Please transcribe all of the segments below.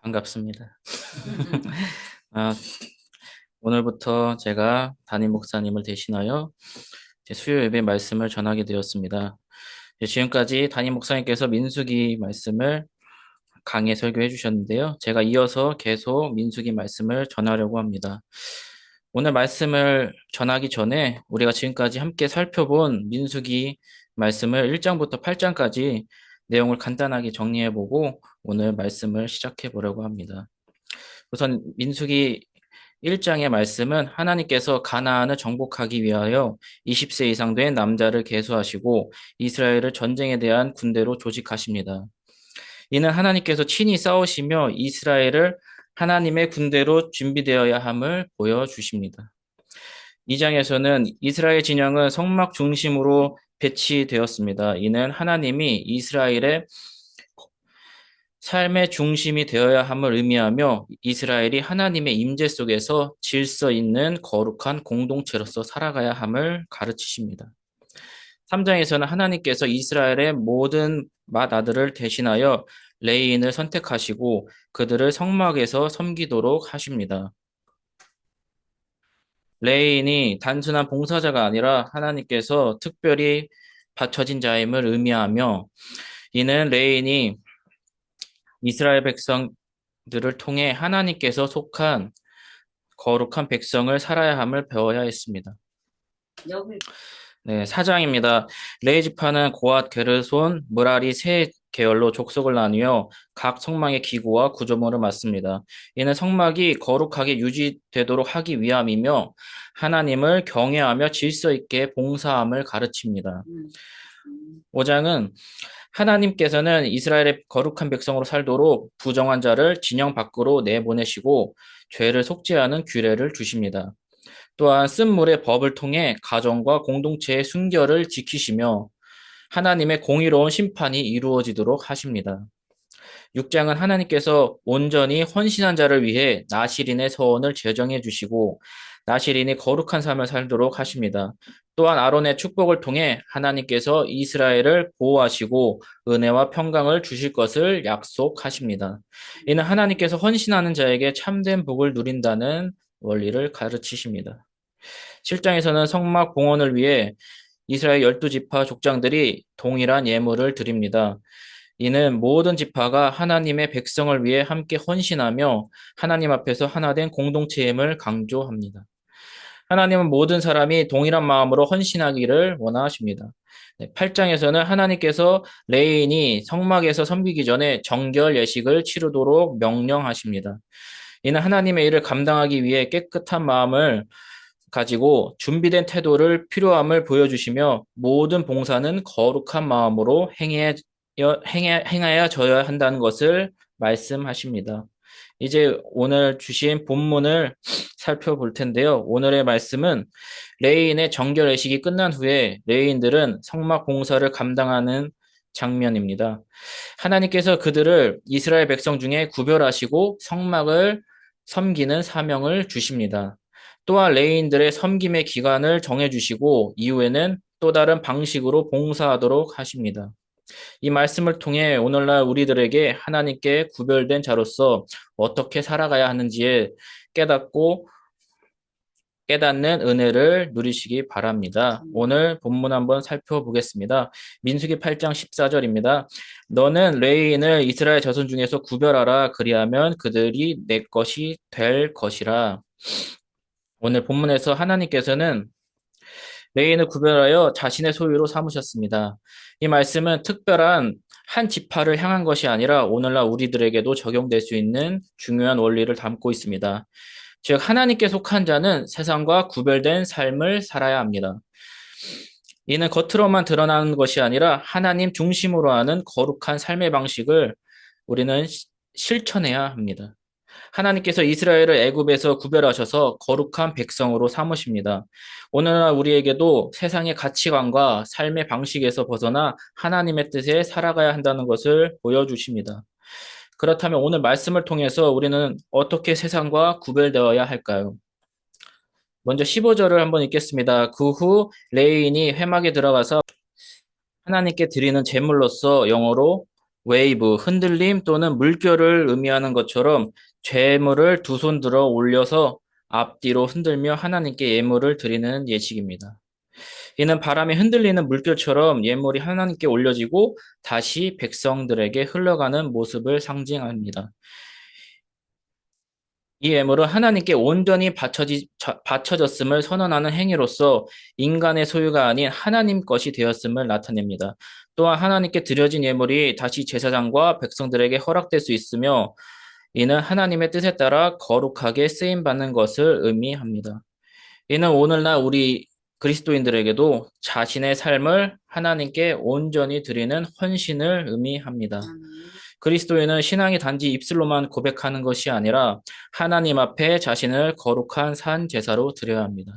반갑습니다. 아, 오늘부터 제가 담임 목사님을 대신하여 수요 예배 말씀을 전하게 되었습니다. 지금까지 담임 목사님께서 민수기 말씀을 강해 설교해 주셨는데요. 제가 이어서 계속 민수기 말씀을 전하려고 합니다. 오늘 말씀을 전하기 전에 우리가 지금까지 함께 살펴본 민수기 말씀을 1장부터 8장까지 내용을 간단하게 정리해 보고 오늘 말씀을 시작해 보려고 합니다. 우선 민수기 1장의 말씀은 하나님께서 가나안을 정복하기 위하여 20세 이상 된 남자를 계수하시고 이스라엘을 전쟁에 대한 군대로 조직하십니다. 이는 하나님께서 친히 싸우시며 이스라엘을 하나님의 군대로 준비되어야 함을 보여주십니다. 2장에서는 이스라엘 진영은 성막 중심으로 배치되었습니다. 이는 하나님이 이스라엘의 삶의 중심이 되어야 함을 의미하며 이스라엘이 하나님의 임재 속에서 질서 있는 거룩한 공동체로서 살아가야 함을 가르치십니다. 3장에서는 하나님께서 이스라엘의 모든 맏아들을 대신하여 레위인을 선택하시고 그들을 성막에서 섬기도록 하십니다. 레위인이 단순한 봉사자가 아니라 하나님께서 특별히 바쳐진 자임을 의미하며 이는 레위인이 이스라엘 백성들을 통해 하나님께서 속한 거룩한 백성을 살아야 함을 배워야 했습니다. 네, 4장입니다. 레위 지파는 고앗, 게르손, 므라리 세 계열로 족속을 나누어 각 성막의 기구와 구조물을 맡습니다. 이는 성막이 거룩하게 유지되도록 하기 위함이며 하나님을 경외하며 질서 있게 봉사함을 가르칩니다. 5장은 하나님께서는 이스라엘의 거룩한 백성으로 살도록 부정한 자를 진영 밖으로 내보내시고 죄를 속죄하는 규례를 주십니다. 또한 쓴물의 법을 통해 가정과 공동체의 순결을 지키시며 하나님의 공의로운 심판이 이루어지도록 하십니다. 6장은 하나님께서 온전히 헌신한 자를 위해 나실인의 서원을 제정해 주시고 나실인이 거룩한 삶을 살도록 하십니다. 또한 아론의 축복을 통해 하나님께서 이스라엘을 보호하시고 은혜와 평강을 주실 것을 약속하십니다. 이는 하나님께서 헌신하는 자에게 참된 복을 누린다는 원리를 가르치십니다. 7장에서는 성막 봉헌을 위해 이스라엘 12지파 족장들이 동일한 예물을 드립니다. 이는 모든 지파가 하나님의 백성을 위해 함께 헌신하며 하나님 앞에서 하나된 공동체임을 강조합니다. 하나님은 모든 사람이 동일한 마음으로 헌신하기를 원하십니다. 8장에서는 하나님께서 레위인이 성막에서 섬기기 전에 정결 예식을 치르도록 명령하십니다. 이는 하나님의 일을 감당하기 위해 깨끗한 마음을 가지고 준비된 태도를 필요함을 보여주시며 모든 봉사는 거룩한 마음으로 행하여져야 한다는 것을 말씀하십니다. 이제 오늘 주신 본문을 살펴볼 텐데요. 오늘의 말씀은 레위인의 정결예식이 끝난 후에 레위인들은 성막 봉사를 감당하는 장면입니다. 하나님께서 그들을 이스라엘 백성 중에 구별하시고 성막을 섬기는 사명을 주십니다. 또한 레위인들의 섬김의 기간을 정해주시고 이후에는 또 다른 방식으로 봉사하도록 하십니다. 이 말씀을 통해 오늘날 우리들에게 하나님께 구별된 자로서 어떻게 살아가야 하는지에 깨닫는 은혜를 누리시기 바랍니다. 오늘 본문 한번 살펴보겠습니다. 민수기 8장 14절입니다. 너는 레위인을 이스라엘 자손 중에서 구별하라. 그리하면 그들이 내 것이 될 것이라. 오늘 본문에서 하나님께서는 레위인을 구별하여 자신의 소유로 삼으셨습니다. 이 말씀은 특별한 한 지파를 향한 것이 아니라 오늘날 우리들에게도 적용될 수 있는 중요한 원리를 담고 있습니다. 즉 하나님께 속한 자는 세상과 구별된 삶을 살아야 합니다. 이는 겉으로만 드러나는 것이 아니라 하나님 중심으로 하는 거룩한 삶의 방식을 우리는 실천해야 합니다. 하나님께서 이스라엘을 애굽에서 구별하셔서 거룩한 백성으로 삼으십니다. 오늘날 우리에게도 세상의 가치관과 삶의 방식에서 벗어나 하나님의 뜻에 살아가야 한다는 것을 보여주십니다. 그렇다면 오늘 말씀을 통해서 우리는 어떻게 세상과 구별되어야 할까요? 먼저 15절을 한번 읽겠습니다. 그 후 레위인이 회막에 들어가서 하나님께 드리는 제물로서 영어로 웨이브, 흔들림 또는 물결을 의미하는 것처럼 죄물을 두 손 들어 올려서 앞뒤로 흔들며 하나님께 예물을 드리는 예식입니다. 이는 바람에 흔들리는 물결처럼 예물이 하나님께 올려지고 다시 백성들에게 흘러가는 모습을 상징합니다. 이 예물은 하나님께 온전히 바쳐졌음을 선언하는 행위로서 인간의 소유가 아닌 하나님 것이 되었음을 나타냅니다. 또한 하나님께 드려진 예물이 다시 제사장과 백성들에게 허락될 수 있으며 이는 하나님의 뜻에 따라 거룩하게 쓰임받는 것을 의미합니다. 이는 오늘날 우리 그리스도인들에게도 자신의 삶을 하나님께 온전히 드리는 헌신을 의미합니다. 그리스도인은 신앙이 단지 입술로만 고백하는 것이 아니라 하나님 앞에 자신을 거룩한 산 제사로 드려야 합니다.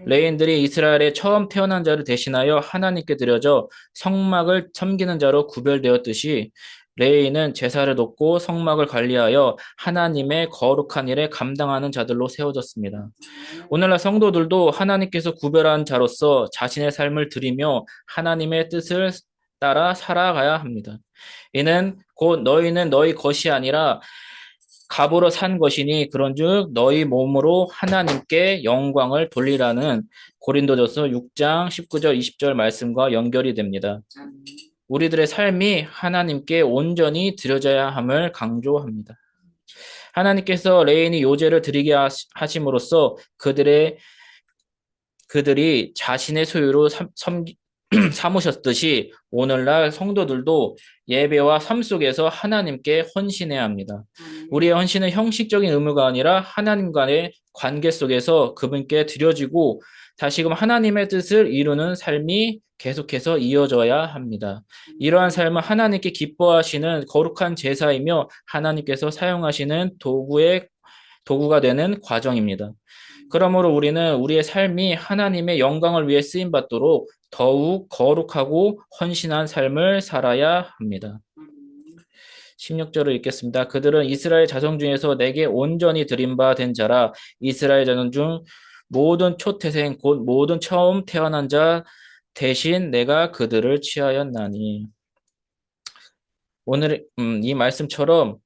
레인들이 이스라엘에 처음 태어난 자를 대신하여 하나님께 드려져 성막을 섬기는 자로 구별되었듯이 레위인은 제사를 돕고 성막을 관리하여 하나님의 거룩한 일에 감당하는 자들로 세워졌습니다. 오늘날 성도들도 하나님께서 구별한 자로서 자신의 삶을 드리며 하나님의 뜻을 따라 살아가야 합니다. 이는 곧 너희는 너희 것이 아니라 값으로 산 것이니 그런즉 너희 몸으로 하나님께 영광을 돌리라는 고린도전서 6장 19절 20절 말씀과 연결이 됩니다. 우리들의 삶이 하나님께 온전히 드려져야 함을 강조합니다. 하나님께서 레인이 요제를 드리게 하심으로써 그들이 자신의 소유로 삼으셨듯이 오늘날 성도들도 예배와 삶 속에서 하나님께 헌신해야 합니다. 우리의 헌신은 형식적인 의무가 아니라 하나님과의 관계 속에서 그분께 드려지고 다시금 하나님의 뜻을 이루는 삶이 계속해서 이어져야 합니다. 이러한 삶은 하나님께 기뻐하시는 거룩한 제사이며 하나님께서 사용하시는 도구가 되는 과정입니다. 그러므로 우리는 우리의 삶이 하나님의 영광을 위해 쓰임받도록 더욱 거룩하고 헌신한 삶을 살아야 합니다. 16절을 읽겠습니다. 그들은 이스라엘 자손 중에서 내게 온전히 드림받은 자라. 이스라엘 자손 중 모든 초태생 곧 모든 처음 태어난 자 대신 내가 그들을 취하였나니. 오늘 이 말씀처럼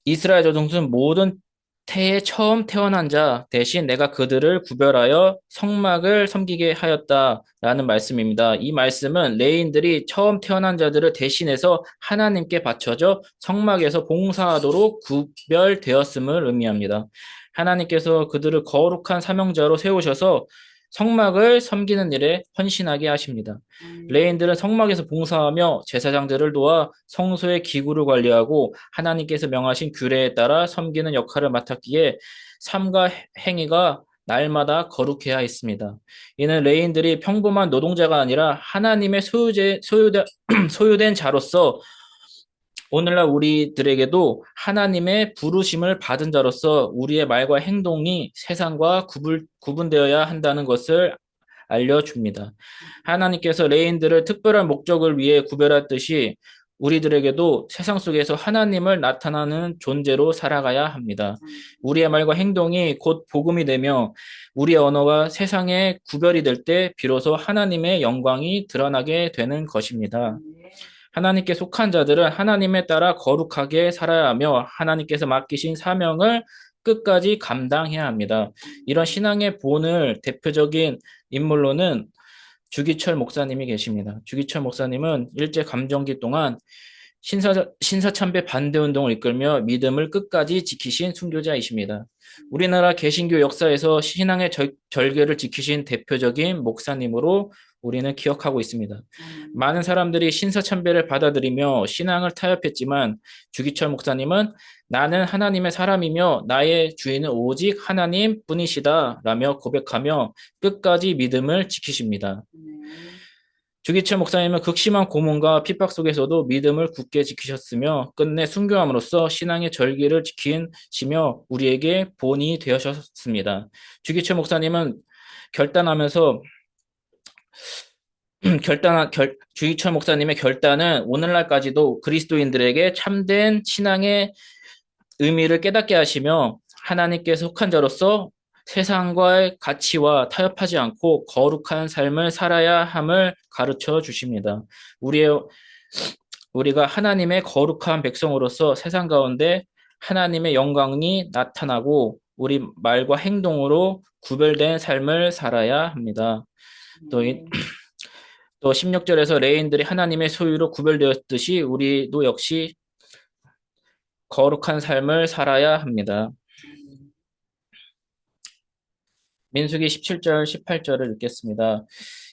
이스라엘 자손은 모든 태에 처음 태어난 자 대신 내가 그들을 구별하여 성막을 섬기게 하였다라는 말씀입니다. 이 말씀은 레인들이 처음 태어난 자들을 대신해서 하나님께 바쳐져 성막에서 봉사하도록 구별되었음을 의미합니다. 하나님께서 그들을 거룩한 사명자로 세우셔서 성막을 섬기는 일에 헌신하게 하십니다. 레인들은 성막에서 봉사하며 제사장들을 도와 성소의 기구를 관리하고 하나님께서 명하신 규례에 따라 섬기는 역할을 맡았기에 삶과 행위가 날마다 거룩해야 했습니다. 이는 레인들이 평범한 노동자가 아니라 하나님의 소유된 자로서 오늘날 우리들에게도 하나님의 부르심을 받은 자로서 우리의 말과 행동이 세상과 구분되어야 한다는 것을 알려줍니다. 하나님께서 레인들을 특별한 목적을 위해 구별했듯이 우리들에게도 세상 속에서 하나님을 나타나는 존재로 살아가야 합니다. 우리의 말과 행동이 곧 복음이 되며 우리의 언어가 세상에 구별이 될 때 비로소 하나님의 영광이 드러나게 되는 것입니다. 하나님께 속한 자들은 하나님에 따라 거룩하게 살아야 하며 하나님께서 맡기신 사명을 끝까지 감당해야 합니다. 이런 신앙의 본을 대표적인 인물로는 주기철 목사님이 계십니다. 주기철 목사님은 일제 감정기 동안 신사참배 반대운동을 이끌며 믿음을 끝까지 지키신 순교자이십니다. 우리나라 개신교 역사에서 신앙의 절개를 지키신 대표적인 목사님으로 우리는 기억하고 있습니다. 많은 사람들이 신사참배를 받아들이며 신앙을 타협했지만 주기철 목사님은 나는 하나님의 사람이며 나의 주인은 오직 하나님 뿐이시다 라며 고백하며 끝까지 믿음을 지키십니다. 주기철 목사님은 극심한 고문과 핍박 속에서도 믿음을 굳게 지키셨으며 끝내 순교함으로써 신앙의 절기를 지키시며 우리에게 본이 되셨습니다. 주기철 목사님은 결단하면서 주기철 목사님의 결단은 오늘날까지도 그리스도인들에게 참된 신앙의 의미를 깨닫게 하시며 하나님께 속한 자로서 세상과의 가치와 타협하지 않고 거룩한 삶을 살아야 함을 가르쳐 주십니다. 우리가 하나님의 거룩한 백성으로서 세상 가운데 하나님의 영광이 나타나고 우리 말과 행동으로 구별된 삶을 살아야 합니다. 또, 또 16절에서 레인들이 하나님의 소유로 구별되었듯이 우리도 역시 거룩한 삶을 살아야 합니다. 민수기 17절, 18절을 읽겠습니다.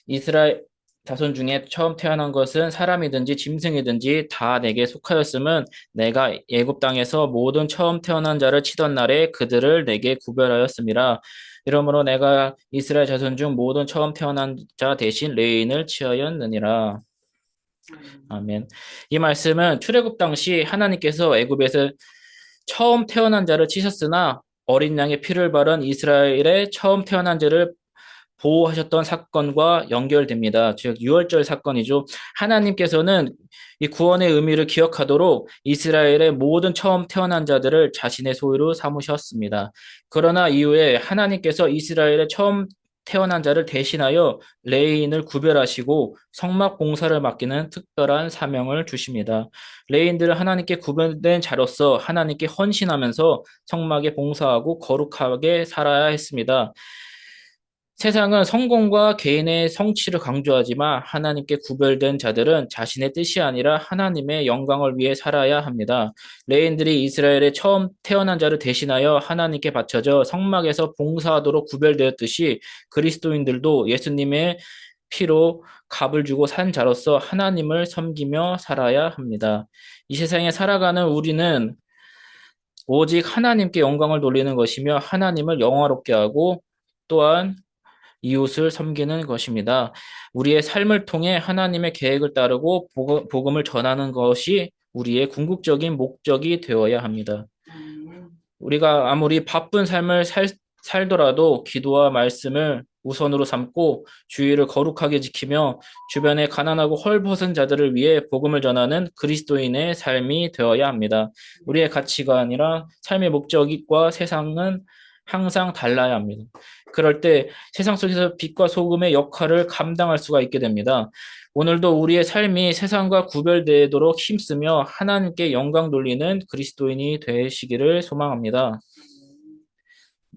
이스라엘 자손 중에 처음 태어난 것은 사람이든지 짐승이든지 다 내게 속하였음은 내가 애굽 땅에서 모든 처음 태어난 자를 치던 날에 그들을 내게 구별하였음이라. 이러므로 내가 이스라엘 자손 중 모든 처음 태어난 자 대신 레인을 취하였느니라. 아멘. 이 말씀은 출애굽 당시 하나님께서 애굽에서 처음 태어난 자를 치셨으나 어린 양의 피를 바른 이스라엘의 처음 태어난 자를 보호하셨던 사건과 연결됩니다. 즉 유월절 사건이죠. 하나님께서는 이 구원의 의미를 기억하도록 이스라엘의 모든 처음 태어난 자들을 자신의 소유로 삼으셨습니다. 그러나 이후에 하나님께서 이스라엘의 처음 태어난 자를 대신하여 레인을 구별하시고 성막 봉사를 맡기는 특별한 사명을 주십니다. 레인들은 하나님께 구별된 자로서 하나님께 헌신하면서 성막에 봉사하고 거룩하게 살아야 했습니다. 세상은 성공과 개인의 성취를 강조하지만 하나님께 구별된 자들은 자신의 뜻이 아니라 하나님의 영광을 위해 살아야 합니다. 레인들이 이스라엘의 처음 태어난 자를 대신하여 하나님께 바쳐져 성막에서 봉사하도록 구별되었듯이 그리스도인들도 예수님의 피로 값을 주고 산 자로서 하나님을 섬기며 살아야 합니다. 이 세상에 살아가는 우리는 오직 하나님께 영광을 돌리는 것이며 하나님을 영화롭게 하고 또한 이웃을 섬기는 것입니다. 우리의 삶을 통해 하나님의 계획을 따르고 복음을 전하는 것이 우리의 궁극적인 목적이 되어야 합니다. 우리가 아무리 바쁜 삶을 살더라도 기도와 말씀을 우선으로 삼고 주의를 거룩하게 지키며 주변에 가난하고 헐벗은 자들을 위해 복음을 전하는 그리스도인의 삶이 되어야 합니다. 우리의 가치관이랑 삶의 목적과 세상은 항상 달라야 합니다. 그럴 때 세상 속에서 빛과 소금의 역할을 감당할 수가 있게 됩니다. 오늘도 우리의 삶이 세상과 구별되도록 힘쓰며 하나님께 영광 돌리는 그리스도인이 되시기를 소망합니다.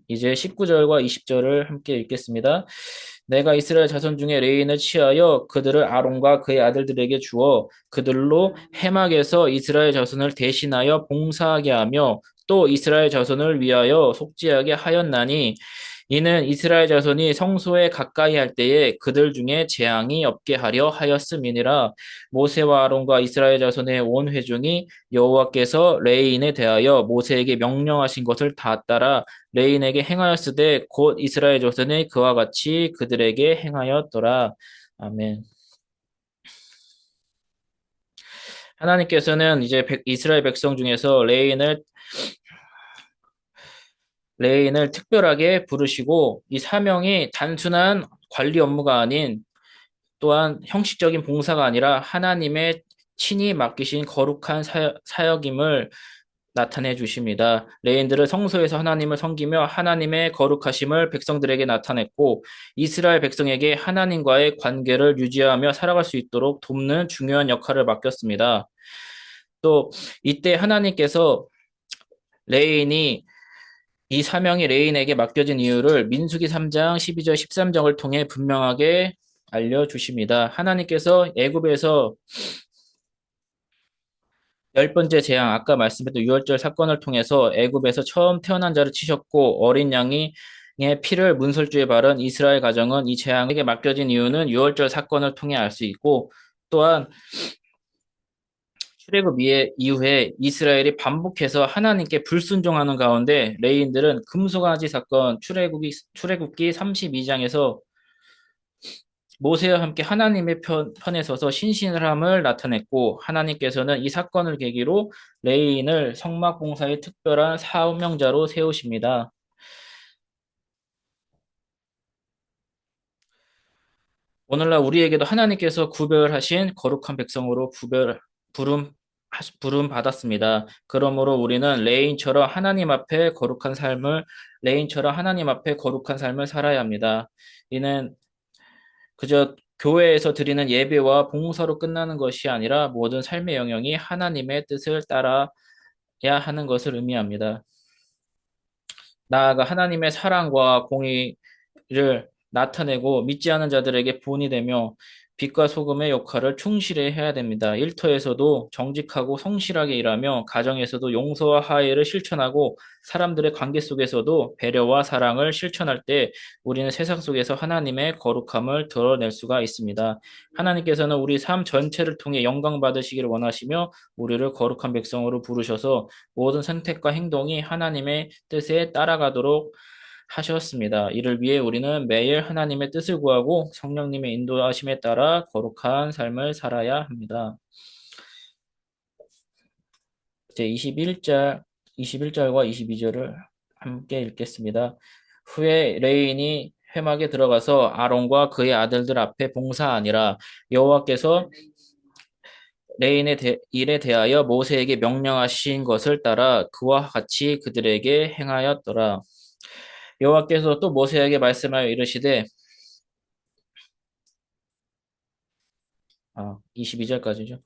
이제 19절과 20절을 함께 읽겠습니다. 내가 이스라엘 자손 중에 레인을 취하여 그들을 아론과 그의 아들들에게 주어 그들로 해막에서 이스라엘 자손을 대신하여 봉사하게 하며 또 이스라엘 자손을 위하여 속죄하게 하였나니 이는 이스라엘 자손이 성소에 가까이 할 때에 그들 중에 재앙이 없게 하려 하였음이니라. 모세와 아론과 이스라엘 자손의 온 회중이 여호와께서 레인에 대하여 모세에게 명령하신 것을 다 따라 레인에게 행하였으되 곧 이스라엘 자손이 그와 같이 그들에게 행하였더라. 아멘. 하나님께서는 이제 이스라엘 백성 중에서 레인을 특별하게 부르시고 이 사명이 단순한 관리 업무가 아닌 또한 형식적인 봉사가 아니라 하나님의 친히 맡기신 거룩한 사역임을 나타내 주십니다. 레인들은 성소에서 하나님을 섬기며 하나님의 거룩하심을 백성들에게 나타냈고 이스라엘 백성에게 하나님과의 관계를 유지하며 살아갈 수 있도록 돕는 중요한 역할을 맡겼습니다. 또 이때 하나님께서 레인이 이 사명이 레인에게 맡겨진 이유를 민수기 3장 12절 13절을 통해 분명하게 알려주십니다. 하나님께서 애굽에서 열 번째 재앙, 아까 말씀드린 유월절 사건을 통해서 애굽에서 처음 태어난 자를 치셨고 어린 양이 의 피를 문설주에 바른 이스라엘 가정은 이 재앙에게 맡겨진 이유는 유월절 사건을 통해 알 수 있고 또한 출애굽 이후에 이스라엘이 반복해서 하나님께 불순종하는 가운데 레인들은 금송아지 사건 출애굽기 32장에서 모세와 함께 하나님의 편에 서서 신실함을 나타냈고 하나님께서는 이 사건을 계기로 레인을 성막 봉사의 특별한 사명자로 세우십니다. 오늘날 우리에게도 하나님께서 구별하신 거룩한 백성으로 부름 받았습니다. 그러므로 우리는 레인처럼 하나님 앞에 거룩한 삶을 살아야 합니다. 이는 그저 교회에서 드리는 예배와 봉사로 끝나는 것이 아니라 모든 삶의 영역이 하나님의 뜻을 따라야 하는 것을 의미합니다. 나아가 하나님의 사랑과 공의를 나타내고 믿지 않은 자들에게 본이 되며 빛과 소금의 역할을 충실히 해야 됩니다. 일터에서도 정직하고 성실하게 일하며 가정에서도 용서와 화해를 실천하고 사람들의 관계 속에서도 배려와 사랑을 실천할 때 우리는 세상 속에서 하나님의 거룩함을 드러낼 수가 있습니다. 하나님께서는 우리 삶 전체를 통해 영광 받으시기를 원하시며 우리를 거룩한 백성으로 부르셔서 모든 선택과 행동이 하나님의 뜻에 따라가도록 하셨습니다. 이를 위해 우리는 매일 하나님의 뜻을 구하고 성령님의 인도하심에 따라 거룩한 삶을 살아야 합니다. 이제 21절과 22절을 함께 읽겠습니다. 후에 레인이 회막에 들어가서 아론과 그의 아들들 앞에 봉사하니라. 여호와께서 레인의 일에 대하여 모세에게 명령하신 것을 따라 그와 같이 그들에게 행하였더라. 여호와께서 또 모세에게 말씀하여 이르시되 22절까지죠.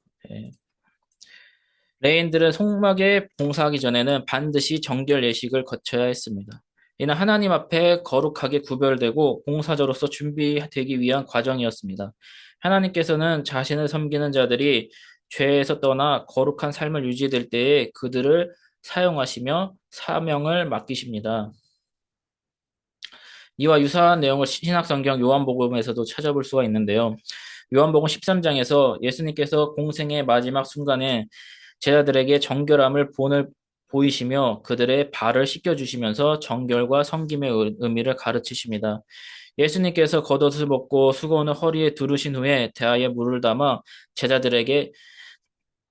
레인들은 성막에 봉사하기 전에는 반드시 정결 예식을 거쳐야 했습니다. 이는 하나님 앞에 거룩하게 구별되고 봉사자로서 준비되기 위한 과정이었습니다. 하나님께서는 자신을 섬기는 자들이 죄에서 떠나 거룩한 삶을 유지될 때에 그들을 사용하시며 사명을 맡기십니다. 이와 유사한 내용을 신약성경 요한복음에서도 찾아볼 수가 있는데요. 요한복음 13장에서 예수님께서 공생의 마지막 순간에 제자들에게 정결함을 본을 보이시며 그들의 발을 씻겨주시면서 정결과 섬김의 의미를 가르치십니다. 예수님께서 겉옷을 벗고 수건을 허리에 두르신 후에 대하에 물을 담아 제자들에게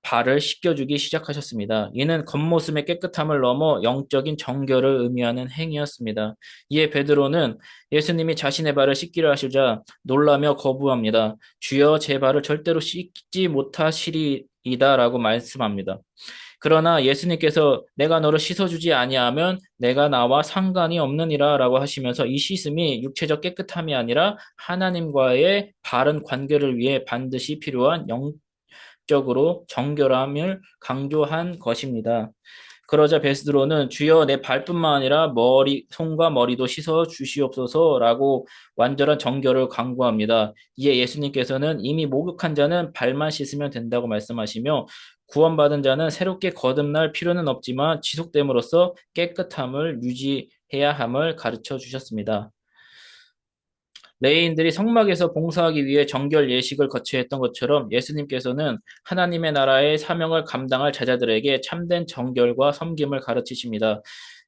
발을 씻겨주기 시작하셨습니다. 이는 겉모습의 깨끗함을 넘어 영적인 정결을 의미하는 행위였습니다. 이에 베드로는 예수님이 자신의 발을 씻기려 하시자 놀라며 거부합니다. 주여 제 발을 절대로 씻지 못하시리이다라고 말씀합니다. 그러나 예수님께서 내가 너를 씻어주지 아니하면 내가 나와 상관이 없느니라라고 하시면서 이 씻음이 육체적 깨끗함이 아니라 하나님과의 바른 관계를 위해 반드시 필요한 적으로 정결함을 강조한 것입니다. 그러자 베드로는 주여 내 발뿐만 아니라 손과 머리도 씻어 주시옵소서라고 완전한 정결을 강구합니다. 이에 예수님께서는 이미 목욕한 자는 발만 씻으면 된다고 말씀하시며 구원받은 자는 새롭게 거듭날 필요는 없지만 지속됨으로써 깨끗함을 유지해야 함을 가르쳐 주셨습니다. 레위인들이 성막에서 봉사하기 위해 정결 예식을 거쳐야 했던 것처럼 예수님께서는 하나님의 나라의 사명을 감당할 제자들에게 참된 정결과 섬김을 가르치십니다.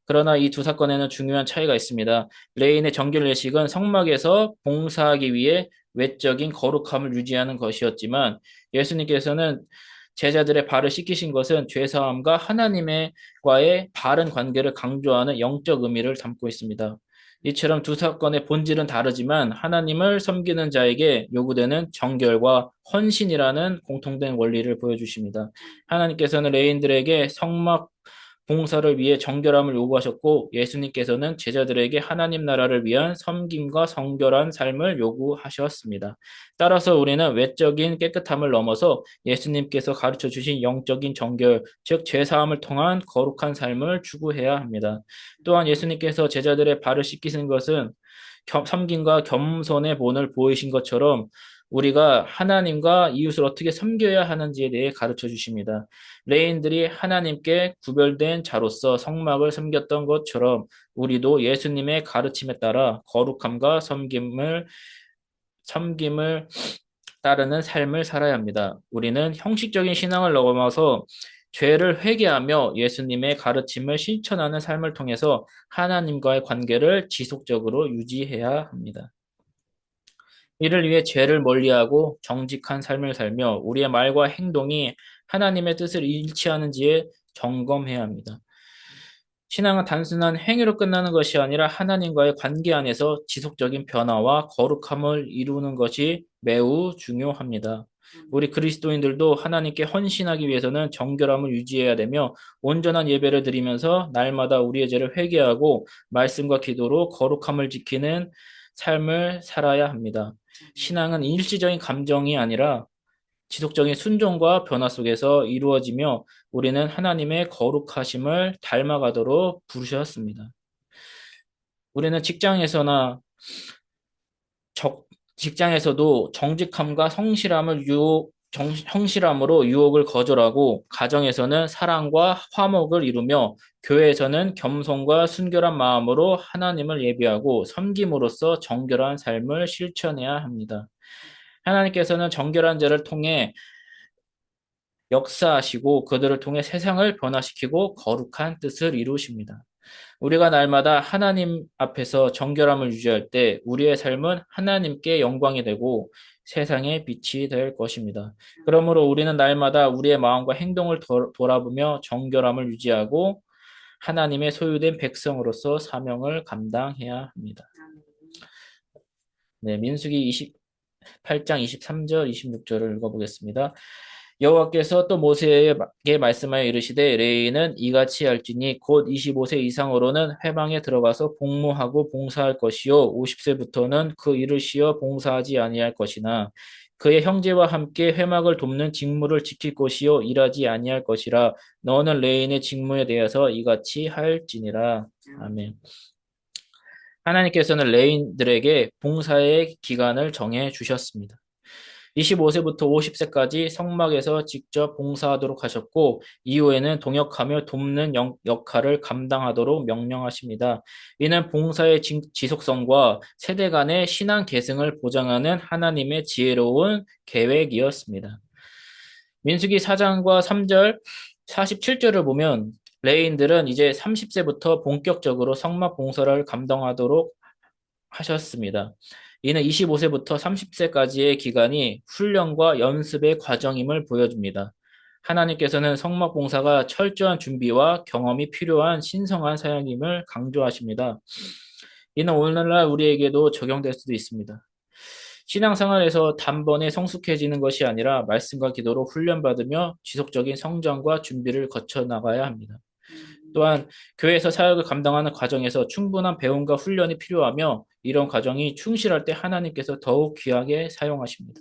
그러나 이 두 사건에는 중요한 차이가 있습니다. 레위인의 정결 예식은 성막에서 봉사하기 위해 외적인 거룩함을 유지하는 것이었지만 예수님께서는 제자들의 발을 씻기신 것은 죄사함과 하나님과의 바른 관계를 강조하는 영적 의미를 담고 있습니다. 이처럼 두 사건의 본질은 다르지만 하나님을 섬기는 자에게 요구되는 정결과 헌신이라는 공통된 원리를 보여주십니다. 하나님께서는 레인들에게 성막 봉사를 위해 정결함을 요구하셨고 예수님께서는 제자들에게 하나님 나라를 위한 섬김과 성결한 삶을 요구하셨습니다. 따라서 우리는 외적인 깨끗함을 넘어서 예수님께서 가르쳐 주신 영적인 정결, 즉 죄사함을 통한 거룩한 삶을 추구해야 합니다. 또한 예수님께서 제자들의 발을 씻기신 것은 섬김과 겸손의 본을 보이신 것처럼 우리가 하나님과 이웃을 어떻게 섬겨야 하는지에 대해 가르쳐 주십니다. 레인들이 하나님께 구별된 자로서 성막을 섬겼던 것처럼 우리도 예수님의 가르침에 따라 거룩함과 섬김을 따르는 삶을 살아야 합니다. 우리는 형식적인 신앙을 넘어서 죄를 회개하며 예수님의 가르침을 실천하는 삶을 통해서 하나님과의 관계를 지속적으로 유지해야 합니다. 이를 위해 죄를 멀리하고 정직한 삶을 살며 우리의 말과 행동이 하나님의 뜻을 일치하는지에 점검해야 합니다. 신앙은 단순한 행위로 끝나는 것이 아니라 하나님과의 관계 안에서 지속적인 변화와 거룩함을 이루는 것이 매우 중요합니다. 우리 그리스도인들도 하나님께 헌신하기 위해서는 정결함을 유지해야 되며 온전한 예배를 드리면서 날마다 우리의 죄를 회개하고 말씀과 기도로 거룩함을 지키는 삶을 살아야 합니다. 신앙은 일시적인 감정이 아니라 지속적인 순종과 변화 속에서 이루어지며 우리는 하나님의 거룩하심을 닮아가도록 부르셨습니다. 우리는 직장에서도 정직함과 성실함으로 유혹을 거절하고 가정에서는 사랑과 화목을 이루며 교회에서는 겸손과 순결한 마음으로 하나님을 예비하고 섬김으로써 정결한 삶을 실천해야 합니다. 하나님께서는 정결한 자를 통해 역사하시고 그들을 통해 세상을 변화시키고 거룩한 뜻을 이루십니다. 우리가 날마다 하나님 앞에서 정결함을 유지할 때 우리의 삶은 하나님께 영광이 되고 세상의 빛이 될 것입니다. 그러므로 우리는 날마다 우리의 마음과 행동을 돌아보며 정결함을 유지하고 하나님의 소유된 백성으로서 사명을 감당해야 합니다. 네, 민수기 28장 23절, 26절을 읽어보겠습니다. 여호와께서 또 모세에게 말씀하여 이르시되 레위는 이같이 할지니 곧 25세 이상으로는 회방에 들어가서 복무하고 봉사할 것이요 50세부터는 그 일을 쉬어 봉사하지 아니할 것이나 그의 형제와 함께 회막을 돕는 직무를 지킬 것이요 일하지 아니할 것이라 너는 레위인의 직무에 대해서 이같이 할지니라. 아멘. 하나님께서는 레위인들에게 봉사의 기간을 정해 주셨습니다. 25세부터 50세까지 성막에서 직접 봉사하도록 하셨고 이후에는 동역하며 돕는 역할을 감당하도록 명령하십니다. 이는 봉사의 지속성과 세대 간의 신앙 계승을 보장하는 하나님의 지혜로운 계획이었습니다. 민수기 4장과 3절, 47절을 보면 레위인들은 이제 30세부터 본격적으로 성막 봉사를 감당하도록 하셨습니다. 이는 25세부터 30세까지의 기간이 훈련과 연습의 과정임을 보여줍니다. 하나님께서는 성막 봉사가 철저한 준비와 경험이 필요한 신성한 사역임을 강조하십니다. 이는 오늘날 우리에게도 적용될 수도 있습니다. 신앙생활에서 단번에 성숙해지는 것이 아니라 말씀과 기도로 훈련받으며 지속적인 성장과 준비를 거쳐 나가야 합니다. 또한 교회에서 사역을 감당하는 과정에서 충분한 배움과 훈련이 필요하며 이런 과정이 충실할 때 하나님께서 더욱 귀하게 사용하십니다.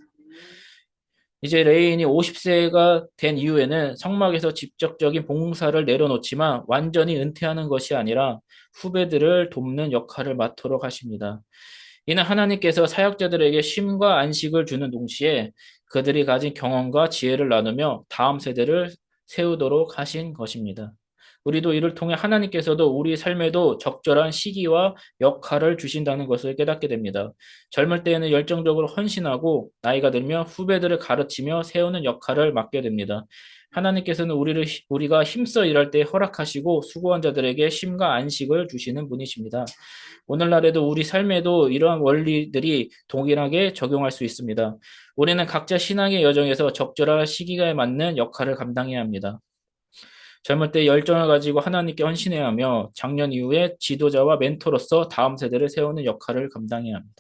이제 레인이 50세가 된 이후에는 성막에서 직접적인 봉사를 내려놓지만 완전히 은퇴하는 것이 아니라 후배들을 돕는 역할을 맡도록 하십니다. 이는 하나님께서 사역자들에게 쉼과 안식을 주는 동시에 그들이 가진 경험과 지혜를 나누며 다음 세대를 세우도록 하신 것입니다. 우리도 이를 통해 하나님께서도 우리 삶에도 적절한 시기와 역할을 주신다는 것을 깨닫게 됩니다. 젊을 때에는 열정적으로 헌신하고 나이가 들면 후배들을 가르치며 세우는 역할을 맡게 됩니다. 하나님께서는 우리가 힘써 일할 때 허락하시고 수고한 자들에게 쉼과 안식을 주시는 분이십니다. 오늘날에도 우리 삶에도 이러한 원리들이 동일하게 적용할 수 있습니다. 우리는 각자 신앙의 여정에서 적절한 시기에 맞는 역할을 감당해야 합니다. 젊을 때 열정을 가지고 하나님께 헌신해야 하며 장년 이후에 지도자와 멘토로서 다음 세대를 세우는 역할을 감당해야 합니다.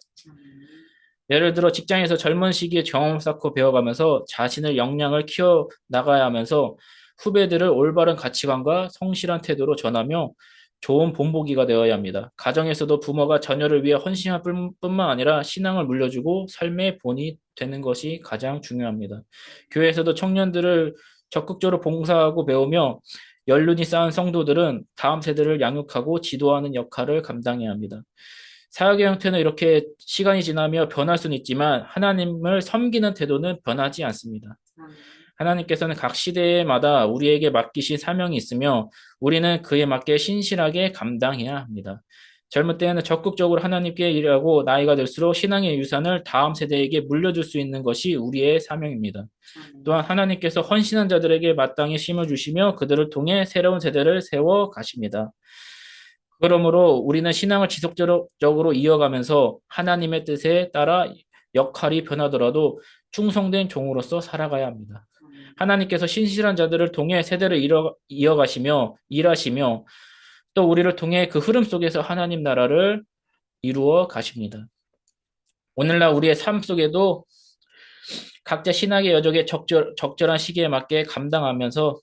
예를 들어 직장에서 젊은 시기에 경험을 쌓고 배워가면서 자신의 역량을 키워 나가야 하면서 후배들을 올바른 가치관과 성실한 태도로 전하며 좋은 본보기가 되어야 합니다. 가정에서도 부모가 자녀를 위해 헌신할 뿐만 아니라 신앙을 물려주고 삶의 본이 되는 것이 가장 중요합니다. 교회에서도 청년들을 적극적으로 봉사하고 배우며 연륜이 쌓은 성도들은 다음 세대를 양육하고 지도하는 역할을 감당해야 합니다. 사역의 형태는 이렇게 시간이 지나며 변할 수는 있지만 하나님을 섬기는 태도는 변하지 않습니다. 하나님께서는 각 시대마다 우리에게 맡기신 사명이 있으며 우리는 그에 맞게 신실하게 감당해야 합니다. 젊을 때에는 적극적으로 하나님께 일하고 나이가 들수록 신앙의 유산을 다음 세대에게 물려줄 수 있는 것이 우리의 사명입니다. 또한 하나님께서 헌신한 자들에게 마땅히 심어주시며 그들을 통해 새로운 세대를 세워 가십니다. 그러므로 우리는 신앙을 지속적으로 이어가면서 하나님의 뜻에 따라 역할이 변하더라도 충성된 종으로서 살아가야 합니다. 하나님께서 신실한 자들을 통해 세대를 이어가시며 일하시며 또 우리를 통해 그 흐름 속에서 하나님 나라를 이루어 가십니다. 오늘날 우리의 삶 속에도 각자 신학의 여정에 적절한 시기에 맞게 감당하면서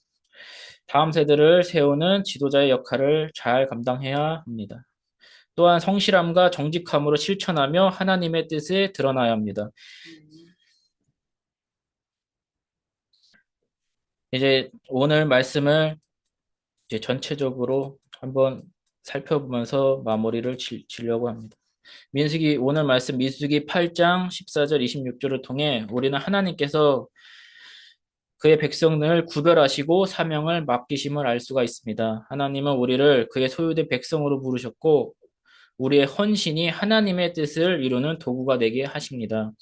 다음 세대를 세우는 지도자의 역할을 잘 감당해야 합니다. 또한 성실함과 정직함으로 실천하며 하나님의 뜻에 드러나야 합니다. 이제 오늘 말씀을 이제 전체적으로 한번 살펴보면서 마무리를 지려고 합니다. 오늘 말씀 민수기 8장 14절 26절을 통해 우리는 하나님께서 그의 백성을 구별하시고 사명을 맡기심을 알 수가 있습니다. 하나님은 우리를 그의 소유된 백성으로 부르셨고 우리의 헌신이 하나님의 뜻을 이루는 도구가 되게 하십니다.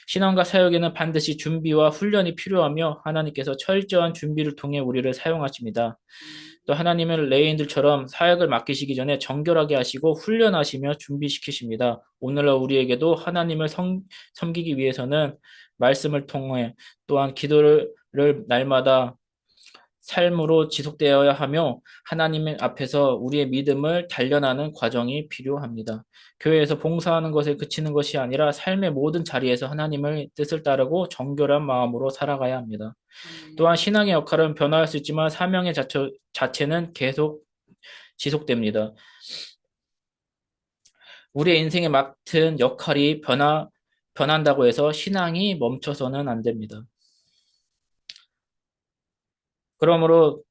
신앙과 사역에는 반드시 준비와 훈련이 필요하며 하나님께서 철저한 준비를 통해 우리를 사용하십니다. 또 하나님은 레위인들처럼 사역을 맡기시기 전에 정결하게 하시고 훈련하시며 준비시키십니다. 오늘날 우리에게도 하나님을 섬기기 위해서는 말씀을 통해 또한 기도를 날마다 삶으로 지속되어야 하며 하나님 앞에서 우리의 믿음을 단련하는 과정이 필요합니다. 교회에서 봉사하는 것에 그치는 것이 아니라 삶의 모든 자리에서 하나님의 뜻을 따르고 정결한 마음으로 살아가야 합니다. 또한 신앙의 역할은 변화할 수 있지만 사명의 자체는 계속 지속됩니다. 우리의 인생에 맡은 역할이 변한다고 해서 신앙이 멈춰서는 안 됩니다. 그러므로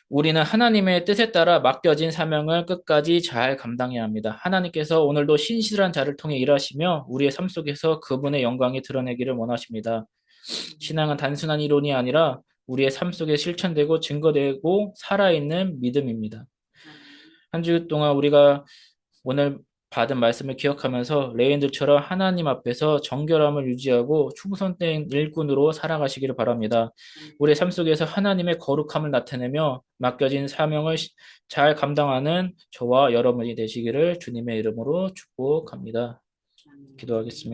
우리는 하나님의 뜻에 따라 맡겨진 사명을 끝까지 잘 감당해야 합니다. 하나님께서 오늘도 신실한 자를 통해 일하시며 우리의 삶 속에서 그분의 영광이 드러내기를 원하십니다. 신앙은 단순한 이론이 아니라 우리의 삶 속에 실천되고 증거되고 살아있는 믿음입니다. 한 주 동안 우리가 오늘 받은 말씀을 기억하면서 레인들처럼 하나님 앞에서 정결함을 유지하고 충성된 일꾼으로 살아가시기를 바랍니다. 우리의 삶 속에서 하나님의 거룩함을 나타내며 맡겨진 사명을 잘 감당하는 저와 여러분이 되시기를 주님의 이름으로 축복합니다. 기도하겠습니다.